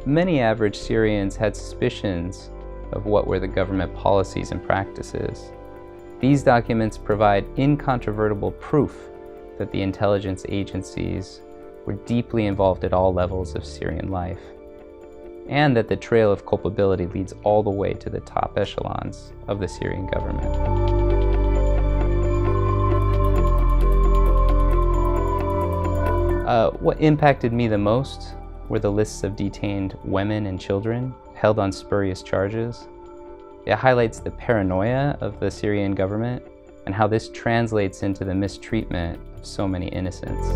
many average Syrians had suspicions of what were the government policies and practices. These documents provide incontrovertible proof that the intelligence agencies were deeply involved at all levels of Syrian life, and that the trail of culpability leads all the way to the top echelons of the Syrian government. What impacted me the most were the lists of detained women and children held on spurious charges. It highlights the paranoia of the Syrian government and how this translates into the mistreatment of so many innocents.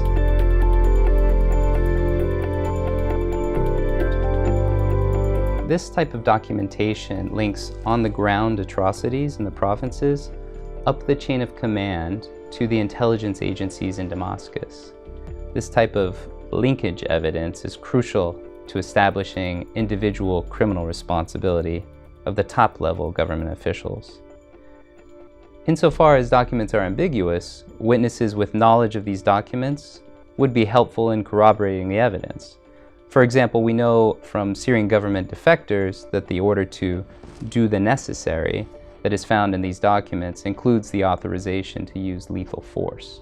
This type of documentation links on-the-ground atrocities in the provinces up the chain of command to the intelligence agencies in Damascus. This type of linkage evidence is crucial to establishing individual criminal responsibility of the top-level government officials. Insofar as documents are ambiguous, witnesses with knowledge of these documents would be helpful in corroborating the evidence. For example, we know from Syrian government defectors that the order to do the necessary that is found in these documents includes the authorization to use lethal force.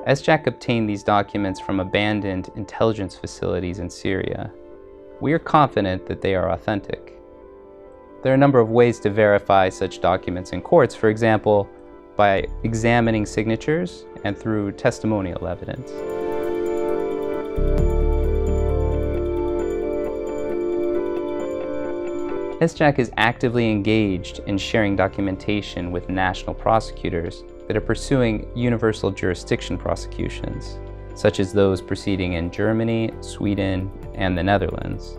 SJAC obtained these documents from abandoned intelligence facilities in Syria. We are confident that they are authentic. There are a number of ways to verify such documents in courts, for example, by examining signatures and through testimonial evidence. SJAC is actively engaged in sharing documentation with national prosecutors that are pursuing universal jurisdiction prosecutions, such as those proceeding in Germany, Sweden, and the Netherlands.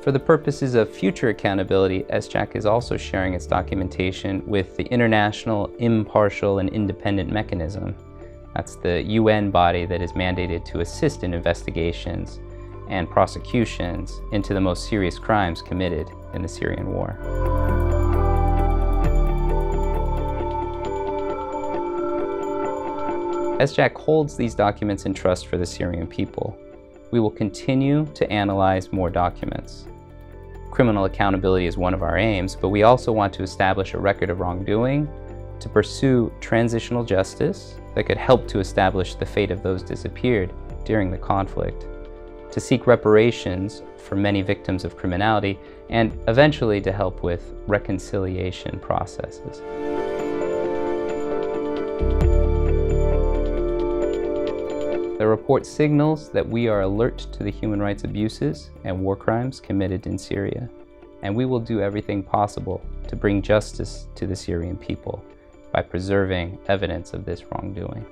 For the purposes of future accountability, SJAC is also sharing its documentation with the International Impartial and Independent Mechanism. That's the UN body that is mandated to assist in investigations and prosecutions into the most serious crimes committed in the Syrian war. SJAC holds these documents in trust for the Syrian people. We will continue to analyze more documents. Criminal accountability is one of our aims, but we also want to establish a record of wrongdoing, to pursue transitional justice that could help to establish the fate of those disappeared during the conflict, to seek reparations for many victims of criminality, and eventually to help with reconciliation processes. The report signals that we are alert to the human rights abuses and war crimes committed in Syria, and we will do everything possible to bring justice to the Syrian people by preserving evidence of this wrongdoing.